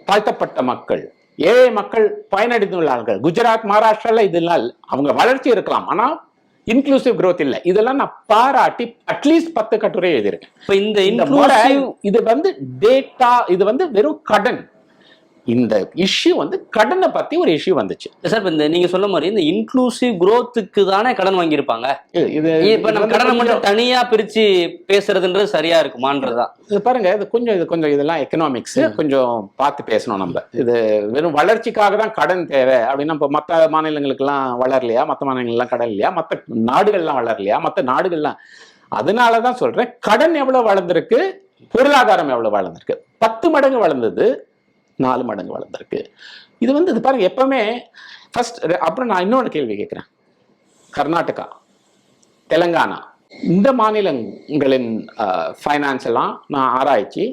S2: தாழ்த்தப்பட்ட மக்கள், ஏழை மக்கள் பயனடைந்துள்ளார்கள். குஜராத், மகாராஷ்டிரால இதெல்லாம் அவங்க வளர்ச்சி இருக்கலாம், ஆனா இன்க்ளூசிவ் growth இல்லை. இதெல்லாம் நான் பாராட்டி அட்லீஸ்ட் 10 கட்டுரை எழுதியிருக்கேன்.
S1: இப்ப இந்த இது வந்து
S2: டேட்டா, இது வந்து வெறும் கடன். இந்த இஷ்யூ வந்து கடனை பத்தி ஒரு இஷ்யூ வந்துச்சு.
S1: சார் இப்ப இந்த நீங்க சொன்ன மாதிரி இந்த இன்க்ளூசிவ் growthக்கு தானே கடன் வாங்கியிருப்பாங்க.
S2: இது
S1: இப்ப நம்ம கடனை மட்டும் தனியா பிரிச்சு பேசுறதுன்றது சரியா இருக்குமான்றதா?
S2: இது பாருங்க, இது கொஞ்சம் இதெல்லாம் எக்கனாமிக்ஸ் கொஞ்சம் பார்த்து பேசணும் நம்ம. இது வெறும் வளர்ச்சிக்காக தான் கடன் தேவை அப்படின்னா இப்போ மற்ற மாநிலங்களுக்கெல்லாம் வளரலையா, மற்ற மாநிலங்கள்லாம் கடன் இல்லையா, மற்ற நாடுகள்லாம் வளரலையா, மற்ற நாடுகள்லாம். அதனாலதான் சொல்றேன், கடன் எவ்வளவு வளர்ந்திருக்கு, பொருளாதாரம் எவ்வளவு வளர்ந்திருக்கு. 10 மடங்கு வளர்ந்தது, 4 மடங்கு வளர்ந்திருக்கு. இது வந்து இது பாருங்க எப்பவுமே ஃபர்ஸ்ட். அப்புறம் நான் இன்னொரு கேள்வி கேட்கிறேன். கர்நாடகா, தெலுங்கானா இந்த மாநிலங்களின் ஃபைனான்ஸ் எல்லாம் நான் ஆராய்ச்சி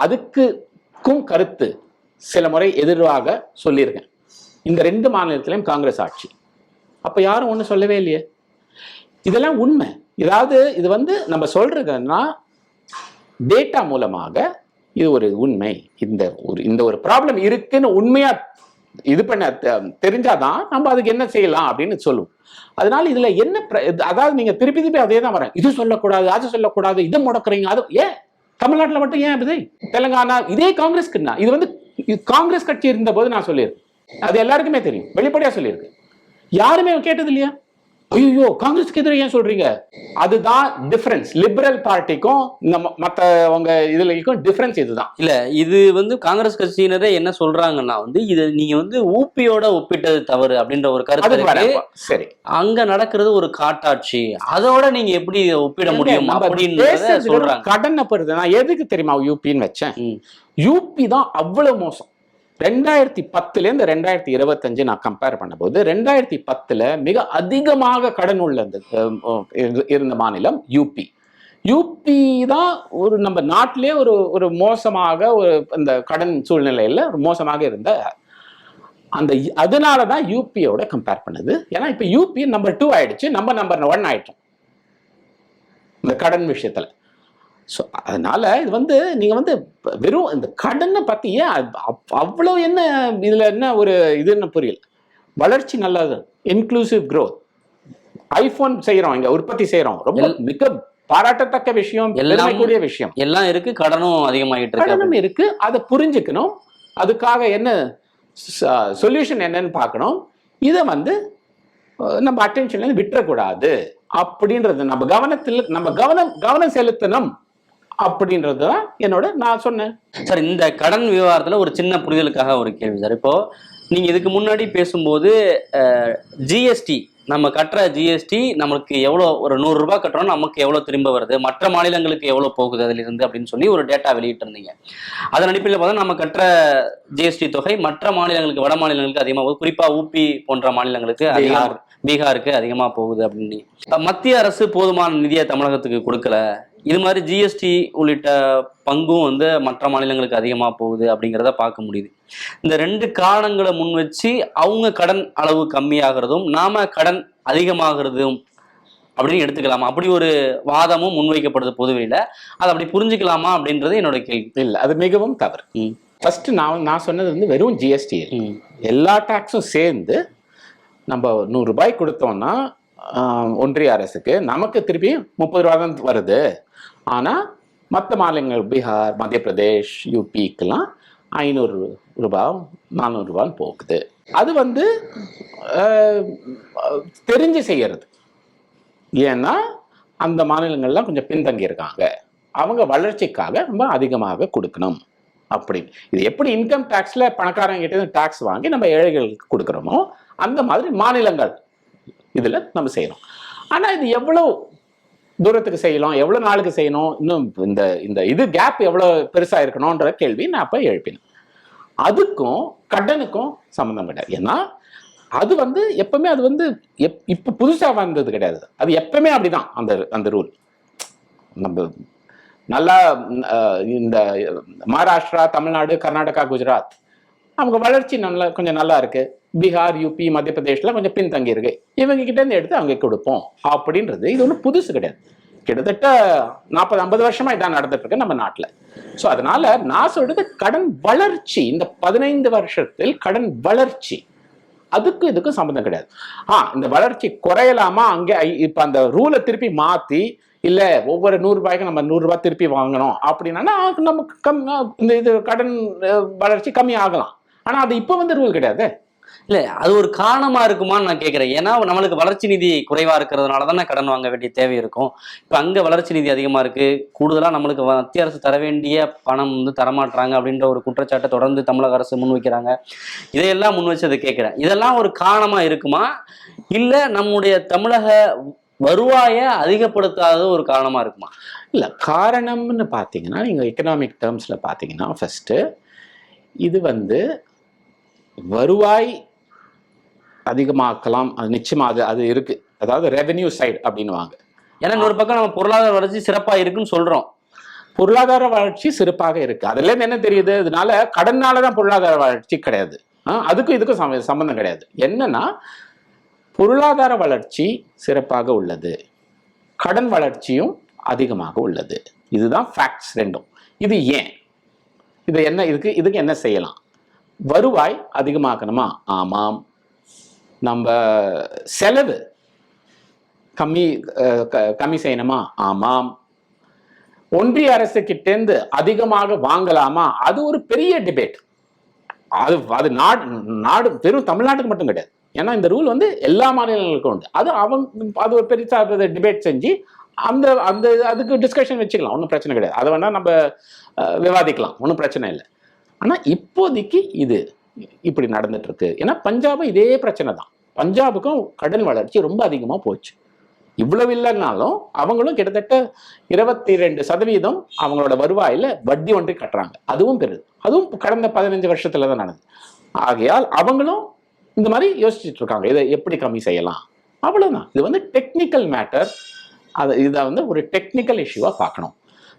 S2: அதுக்கும் கருத்து சில முறை எதிராக சொல்லியிருக்கேன். இந்த 2 மாநிலத்திலையும் காங்கிரஸ் ஆட்சி. அப்ப யாரும் ஒன்றும் சொல்லவே இல்லையே. இதெல்லாம் உண்மை. ஏதாவது இது வந்து நம்ம சொல்றதுன்னா டேட்டா மூலமாக இது ஒரு உண்மை. இந்த ஒரு ப்ராப்ளம் இருக்குன்னு உண்மையா இது பண்ண தெரிஞ்சாதான் நம்ம அதுக்கு என்ன செய்யலாம் அப்படின்னு சொல்லுவோம். அதனால இதுல என்ன அதாவது நீங்க திருப்பி அதே தான் வரேன். இது சொல்லக்கூடாது, அது சொல்லக்கூடாது, இதை முடக்குறீங்க, அது ஏன் தமிழ்நாட்டில் மட்டும் ஏன் இது? தெலுங்கானா இதே காங்கிரஸ்க்குன்னா இது வந்து காங்கிரஸ் கட்சி இருந்த போது நான் சொல்லியிருக்கேன். அது எல்லாருக்குமே தெரியும், வெளிப்படையா சொல்லியிருக்கு. யாருமே கேட்டது இல்லையா? ஐயோ காங்கிரஸ்க்கு எதிராக ஏன் சொல்றீங்க? அதுதான் டிஃபரன்ஸ். லிபரல் பார்ட்டிக்கும் இந்த மற்றவங்க இதுலக்கும் டிஃபரன்ஸ் இதுதான்.
S1: இல்ல இது வந்து காங்கிரஸ் கட்சியினரே என்ன சொல்றாங்கன்னா வந்து இது நீங்க வந்து ஊபியோட ஒப்பிட்டது தவறு அப்படின்ற ஒரு கருத்து.
S2: சரி,
S1: அங்க நடக்கிறது ஒரு காட்டாட்சி, அதோட நீங்க எப்படி ஒப்பிட முடியும் அப்படின்னு சொல்றாங்க.
S2: கடனை பொறுத்து நான் எதுக்கு தெரியுமா யூபின்னு வச்சேன். யூபி தான் அவ்வளவு மோசம். 2010 2025 நான் கம்பேர் பண்ணும்போது 2010 மிக அதிகமாக கடன் உள்ள இருந்த மாநிலம் யூபி. யூபி தான் ஒரு நம்ம நாட்டிலே ஒரு மோசமாக ஒரு இந்த கடன் சூழ்நிலையில மோசமாக இருந்த அந்த. அதனாலதான் யூபியோட கம்பேர் பண்ணுது. ஏன்னா இப்ப யூபி நம்பர் 2 ஆயிடுச்சு, நம்ம நம்பர் 1 ஆயிட்டோம் இந்த கடன் விஷயத்துல. ஸோ அதனால இது வந்து நீங்க வந்து வெறும் இந்த கடனை பத்தி ஏன் அவ்வளவு என்ன இதுல என்ன ஒரு இதுன்னு புரியல. வளர்ச்சி நல்லது, இன்க்ளூசிவ் growth. ஐபோன் செய்யறோம், இங்க உற்பத்தி செய்யறோம், ரொம்ப மிக பாராட்டத்தக்க விஷயம், கூடிய விஷயம்
S1: எல்லாம் இருக்கு. கடனும் அதிகமாகிட்டு இருக்கு.
S2: கடனும் இருக்கு, அதை புரிஞ்சுக்கணும். அதுக்காக என்ன சொல்யூஷன் என்னன்னு பார்க்கணும். இதை வந்து நம்ம அட்டென்ஷன்ல விட்டுறக்கூடாது அப்படின்றது நம்ம கவனத்தில் நம்ம கவனம் செலுத்தணும் அப்படின்றதுதான் என்னோட நான் சொன்னேன்.
S1: சார் இந்த கடன் விவகாரத்துல ஒரு சின்ன புரிதலுக்காக ஒரு கேள்வி சார். இப்போ நீங்க இதுக்கு முன்னாடி பேசும்போது ஜிஎஸ்டி நம்ம கட்டுற ஜிஎஸ்டி நமக்கு எவ்வளோ, ஒரு 100 ரூபாய் கட்டுறோம் நமக்கு எவ்வளோ திரும்ப வருது, மற்ற மாநிலங்களுக்கு எவ்வளோ போகுது அதுல இருந்து அப்படின்னு சொல்லி ஒரு டேட்டா வெளியிட்டு இருந்தீங்க. அதன் அடிப்படையில் பார்த்தா நம்ம கட்டுற ஜிஎஸ்டி தொகை மற்ற மாநிலங்களுக்கு, வட மாநிலங்களுக்கு அதிகமாக போகுது. குறிப்பா ஊபி போன்ற மாநிலங்களுக்கு அதிகமாக, பீகாருக்கு அதிகமாக போகுது அப்படின்னு. மத்திய அரசு போதுமான நிதியை தமிழகத்துக்கு கொடுக்கல, இது மாதிரி ஜிஎஸ்டி உள்ளிட்ட பங்கும் வந்து மற்ற மாநிலங்களுக்கு அதிகமாக போகுது அப்படிங்கிறத பார்க்க முடியுது. இந்த 2 காரணங்களை முன் வச்சு அவங்க கடன் அளவு கம்மியாகிறதும் நாம கடன் அதிகமாகிறதும் அப்படின்னு எடுத்துக்கலாமா? அப்படி ஒரு வாதமும் முன்வைக்கப்படுது பொதுவெளியில. அதை அப்படி புரிஞ்சுக்கலாமா அப்படின்றது என்னோட கேள்வி.
S2: இல்லை, அது மிகவும் தவறு. ஃபர்ஸ்ட் நான் சொன்னது வந்து வெறும் ஜிஎஸ்டி. எல்லா டாக்ஸும் சேர்ந்து நம்ம 100 ரூபாய் கொடுத்தோம்னா ஒன்றிய அரசுக்கு நமக்கு திருப்பி 30 ரூபா தான் வருது. ஆனால் மற்ற மாநிலங்கள் பீகார், மத்திய பிரதேஷ், யூபிக்கெல்லாம் 500 ரூபாய் 400 ரூபான்னு போகுது. அது வந்து தெரிஞ்சு செய்யறது. ஏன்னா அந்த மாநிலங்கள்லாம் கொஞ்சம் பின்தங்கி இருக்காங்க, அவங்க வளர்ச்சிக்காக ரொம்ப அதிகமாக கொடுக்கணும் அப்படின்னு. இது எப்படி இன்கம் டேக்ஸ்ல பணக்காரங்க கிட்ட டாக்ஸ் வாங்கி நம்ம ஏழைகளுக்கு கொடுக்குறோமோ அந்த மாதிரி மாநிலங்கள் இதுல நம்ம செய்யணும். ஆனா இது எவ்வளவு தூரத்துக்கு செய்யலாம், எவ்வளவு நாளுக்கு செய்யணும், இன்னும் இந்த இது கேப் எவ்வளவு பெருசா இருக்கணும்ன்ற கேள்வி நான் அப்ப எழுப்பினேன். அதுக்கும் கடனுக்கும் சம்பந்தம் கிடையாது. ஏன்னா அது வந்து எப்பவுமே அது வந்து இப்ப புதுசா வந்தது கிடையாது. அது எப்பவுமே அப்படிதான் அந்த ரூல். நம்ம நல்லா இந்த மகாராஷ்டிரா, தமிழ்நாடு, கர்நாடகா, குஜராத் அவங்க வளர்ச்சி கொஞ்சம் நல்லா இருக்கு. பீகார், யூபி, மத்திய பிரதேஷ்ல கொஞ்சம் பின்தங்கி இருக்கு. இவங்க கிட்ட இருந்து எடுத்து அவங்க கொடுப்போம் அப்படின்றது இது ஒன்றும் புதுசு கிடையாது. கிட்டத்தட்ட 40-50 வருஷமா இதான் நடந்துட்டு இருக்கு நம்ம நாட்டில். ஸோ அதனால நான் சொல்றது கடன் வளர்ச்சி, இந்த 15 வருஷத்தில் கடன் வளர்ச்சி அதுக்கும் இதுக்கும் சம்பந்தம் கிடையாது. இந்த வளர்ச்சி குறையலாமா, அங்கே இப்ப அந்த ரூலை திருப்பி மாத்தி இல்ல ஒவ்வொரு 100 ரூபாய்க்கு நம்ம 100 ரூபாய் திருப்பி வாங்கணும் அப்படின்னா நமக்கு இந்த இது கடன் வளர்ச்சி கம்மி ஆகலாம். ஆனா அது இப்ப வந்து ரூல் கிடையாது.
S1: இல்ல அது ஒரு காரணமா இருக்குமான்னு நான் கேட்கிறேன். ஏன்னா நம்மளுக்கு வளர்ச்சி நிதி குறைவா இருக்கிறதுனால தானே கடன் வாங்க வேண்டிய தேவை இருக்கும். இப்ப அங்க வளர்ச்சி நிதி அதிகமா இருக்கு. கூடுதலா நம்மளுக்கு மத்திய அரசு தர வேண்டிய பணம் வந்து தரமாட்டாங்க அப்படின்ற ஒரு குற்றச்சாட்டை தொடர்ந்து தமிழக அரசு முன் வைக்கிறாங்க. இதையெல்லாம் முன் வச்சு அதை கேட்கிறேன். இதெல்லாம் ஒரு காரணமா இருக்குமா? இல்ல நம்முடைய தமிழக வருவாயை அதிகப்படுத்தாத ஒரு காரணமா இருக்குமா?
S2: இல்ல காரணம்னு பாத்தீங்கன்னா, நீங்க எக்கனாமிக் டேர்ம்ஸ்ல பாத்தீங்கன்னா, ஃபர்ஸ்ட் இது வந்து வருவாய் அதிகமாக்கலாம். அது நிச்சயமா அது இருக்கு. அதாவது ரெவென்யூ சைடு அப்படின்னுவாங்க.
S1: ஏன்னா இன்னொரு பக்கம் நம்ம பொருளாதார வளர்ச்சி சிறப்பா இருக்குன்னு சொல்றோம்.
S2: பொருளாதார வளர்ச்சி சிறப்பாக இருக்கு. அதுல இருந்து என்ன தெரியுது? இதனால கடன்னாலதான் பொருளாதார வளர்ச்சி கிடையாது. அதுக்கும் இதுக்கும் சம்பந்தம் கிடையாது. என்னன்னா பொருளாதார வளர்ச்சி சிறப்பாக உள்ளது, கடன் வளர்ச்சியும் அதிகமாக உள்ளது. இதுதான் ஃபேக்ட்ஸ் ரெண்டும். இது ஏன்? இதுக்கு என்ன செய்யலாம்? வருவாய் அதிகமாக்கணுமா? ஆமாம். நம்ம செலவு கம்மி செய்யணுமா? ஆமாம். ஒன்றிய அரசு கிட்டேந்து அதிகமாக வாங்கலாமா? அது ஒரு பெரிய டிபேட். அது நாடு வெறும் தமிழ்நாட்டுக்கு மட்டும் கிடையாது. ஏன்னா இந்த ரூல் வந்து எல்லா மாநிலங்களுக்கும் உண்டு. அது ஒரு பெருசா டிபேட் செஞ்சு அதுக்கு டிஸ்கஷன் வச்சுக்கலாம். ஒன்றும் பிரச்சனை கிடையாது. அதை வேணா நம்ம விவாதிக்கலாம். ஒன்றும் பிரச்சனை இல்லை. ஆனா இப்போதைக்கு இது இப்படி நடந்துட்டு இருக்கு. ஏன்னா பஞ்சாபும் இதே பிரச்சனை தான். பஞ்சாபுக்கும் கடன் வளர்ச்சி ரொம்ப அதிகமா போச்சு. இவ்வளவு இல்லைன்னாலும் அவங்களும் கிட்டத்தட்ட 22% அவங்களோட வருவாயில வட்டி ஒன்றை கட்டுறாங்க. அதுவும் பெருது. அதுவும் கடந்த 15 வருஷத்துல தான் நடந்தது. ஆகையால் அவங்களும் இந்த மாதிரி யோசிச்சுட்டு இருக்காங்க, இதை எப்படி கம்மி செய்யலாம். அவ்வளவுதான். இது வந்து டெக்னிக்கல் மேட்டர். இதை வந்து ஒரு டெக்னிக்கல் இஷ்யூவா பார்க்கணும்.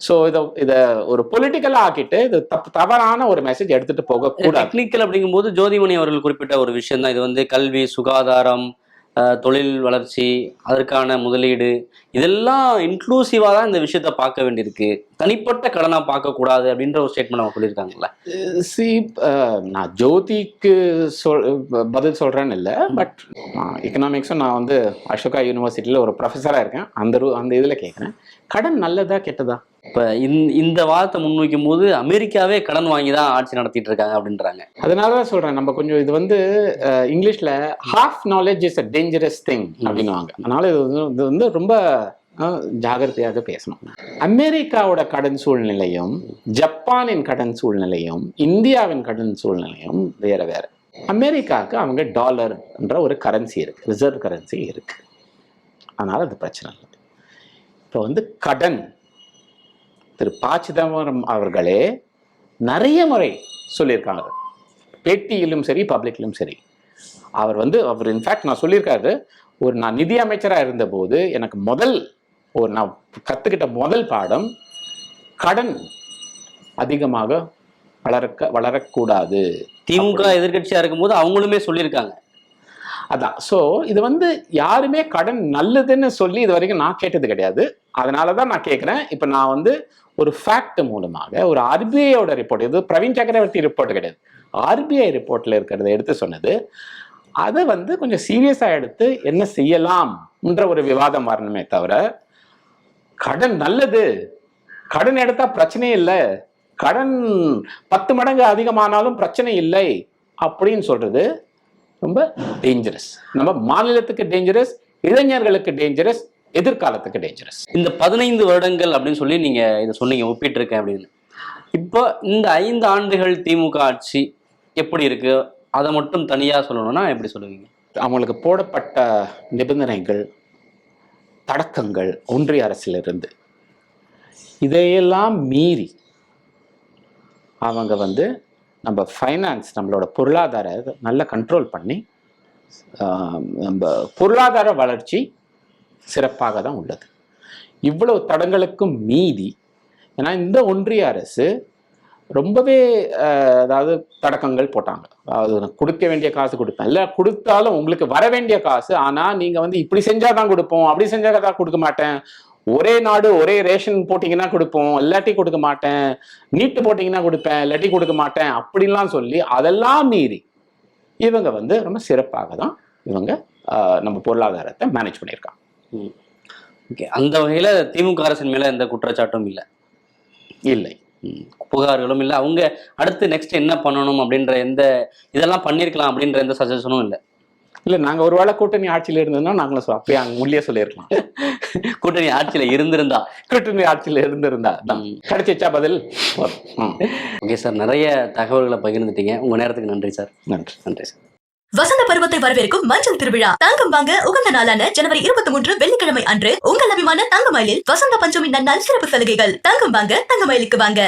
S2: ஸோ இதை ஒரு பொலிட்டிக்கலா ஆக்கிட்டு இது தவறான ஒரு மெசேஜ் எடுத்துட்டு போக கூடாது.
S1: டெக்னிக்கல் அப்படிங்கும்போது ஜோதிமணி அவர்கள் குறிப்பிட்ட ஒரு விஷயம் தான் இது. வந்து கல்வி, சுகாதாரம், தொழில் வளர்ச்சி, அதற்கான முதலீடு, இதெல்லாம் இன்க்ளூசிவா தான் இந்த விஷயத்த பார்க்க வேண்டியிருக்கு. தனிப்பட்ட கடனா பார்க்கக்கூடாது அப்படின்ற ஒரு ஸ்டேட்மெண்ட் அவங்க சொல்லியிருக்காங்கல்ல.
S2: நான் ஜோதிக்கு பதில் சொல்றேன்னு இல்லை. பட் எக்கனாமிக்ஸும் நான் வந்து அசோகா யூனிவர்சிட்டியில ஒரு ப்ரொஃபஸரா இருக்கேன். அந்த இதுல கேட்குறேன், கடன் நல்லதா கெட்டதா?
S1: இப்ப இந்த வாதத்தை முன்வைக்கும் போது அமெரிக்காவே கடன் வாங்கி தான் ஆட்சி நடத்திட்டு இருக்காங்க அப்படின்றாங்க.
S2: அதனாலதான் சொல்றேன், நம்ம கொஞ்சம் இது வந்து இங்கிலீஷ்ல half knowledge is a dangerous thing அப்படின்னுவாங்க. அதனால இது வந்து ரொம்ப ஜாகிரதையாக பேசணும். அமெரிக்காவோட கடன் சூழ்நிலையும், ஜப்பானின் கடன் சூழ்நிலையும், இந்தியாவின் கடன் சூழ்நிலையும் வேற வேற. அமெரிக்காவுக்கு அவங்க டாலர்ன்ற ஒரு கரன்சி இருக்கு, ரிசர்வ் கரன்சி இருக்கு. அதனால அது பிரச்சனை இல்லை. இப்போ வந்து கடன், திரு ப. சிதம்பரம் அவர்களே நிறைய முறை சொல்லியிருக்காங்க, பேட்டியிலும் சரி பப்ளிக்லும் சரி. அவர் இன்ஃபேக்ட் நான் சொல்லியிருக்காரு, நான் நிதி அமைச்சராக இருந்த போது எனக்கு நான் கத்துக்கிட்ட முதல் பாடம், கடன் அதிகமாக வளரக்கூடாது.
S1: திமுக எதிர்கட்சியா இருக்கும்போது அவங்களுமே சொல்லியிருக்காங்க.
S2: அதான். ஸோ இது வந்து யாருமே கடன் நல்லதுன்னு சொல்லி இது வரைக்கும் நான் கேட்டது கிடையாது. அதனாலதான் நான் கேட்கிறேன். இப்ப நான் வந்து ஒரு ஃபேக்ட் மூலமாக ஒரு ஆர்பிஐயோட ரிப்போர்ட், இது பிரவீன் சக்கரவர்த்தி ரிப்போர்ட் கிடையாது, ஆர்பிஐ ரிப்போர்ட்ல இருக்கிறத எடுத்து சொன்னது. அதை வந்து கொஞ்சம் சீரியஸா எடுத்து என்ன செய்யலாம்ன்ற ஒரு விவாதம் வரணுமே தவிர, கடன் நல்லது, கடன் எடுத்தா பிரச்சனை இல்லை, கடன் 10 மடங்கு அதிகமானாலும் பிரச்சனை இல்லை அப்படின்னு சொல்றது ரொம்ப டேஞ்சரஸ். நம்ம மாநிலத்துக்கு டேஞ்சரஸ், இளைஞர்களுக்கு டேஞ்சரஸ், எதிர்காலத்துக்கு டேஞ்சரஸ்.
S1: இந்த 15 வருடங்கள் அப்படின்னு சொல்லி நீங்க இதை சொன்னீங்க, ஒப்பிட்டு இருக்கேன் அப்படின்னு. இப்போ இந்த 5 ஆண்டுகள் திமுக ஆட்சி எப்படி இருக்கு, அதை மட்டும் தனியா சொல்லணும்னா எப்படி சொல்லுவீங்க?
S2: அவங்களுக்கு போடப்பட்ட நிபந்தனைகள், தடக்கங்கள் ஒன்றிய அரசிலிருந்து, இதையெல்லாம் மீறி அவங்க வந்து நம்ம ஃபைனான்ஸ், நம்மளோட பொருளாதார நல்லா கண்ட்ரோல் பண்ணி நம்ம பொருளாதார வளர்ச்சி சிறப்பாக தான் உள்ளது. இவ்வளவு தடங்களுக்கும் மீதி, ஏன்னா இந்த ஒன்றிய அரசு ரொம்பவே அதாவது தடக்கங்கள் போட்டாங்க. அதாவது கொடுக்க வேண்டிய காசு கொடுப்பேன், இல்லை கொடுத்தாலும் உங்களுக்கு வர வேண்டிய காசு, ஆனால் நீங்கள் வந்து இப்படி செஞ்சாதான் கொடுப்போம், அப்படி செஞ்சாதான் கொடுக்க மாட்டேன், ஒரே நாடு ஒரே ரேஷன் போட்டிங்கன்னா கொடுப்போம், இல்லாட்டி கொடுக்க மாட்டேன், நீட்டு போட்டிங்கன்னா கொடுப்பேன், இல்லாட்டி கொடுக்க மாட்டேன் அப்படின்லாம் சொல்லி அதெல்லாம் மீறி இவங்க வந்து ரொம்ப சிறப்பாக தான் இவங்க நம்ம பொருளாதாரத்தை மேனேஜ் பண்ணியிருக்காங்க.
S1: ஓகே, அந்த வகையில் திமுக அரசின் மேலே எந்த குற்றச்சாட்டும் இல்லை.
S2: இல்லை.
S1: புகார்களும் இல்லை. அவங்க அடுத்து நெக்ஸ்ட் என்ன பண்ணணும் அப்படின்ற இதெல்லாம் பண்ணியிருக்கலாம் அப்படின்ற எந்த சஜஷனும் இல்லை.
S2: இல்லை, நாங்கள் ஒரு வேளை கூட்டணி ஆட்சியில் இருந்ததுன்னா நாங்களும் அப்பயே அங்கே முள்ளியே சொல்லியிருக்கலாம்.
S1: கூட்டணி ஆட்சியில இருந்திருந்தா
S2: கூட்டணி ஆட்சியில் இருந்திருந்தா கிடைச்சிச்சா பதில்.
S1: ஓகே சார், நிறைய தகவல்களை பகிர்ந்துட்டீங்க. உங்க நேரத்துக்கு நன்றி சார்.
S2: நன்றி.
S1: நன்றி சார்.
S3: வசந்த பருவத்தை வரவேற்கும் மஞ்சள் திருவிழா தங்கம் வாங்க உகந்த நாளான ஜனவரி 23 வெள்ளிக்கிழமை அன்று உங்கள் அபிமான தங்கமயிலில் வசந்த பஞ்சமி நன்னாள் சிறப்பு சலுகைகள். தங்கம் வாங்க தங்கமயிலுக்கு வாங்க.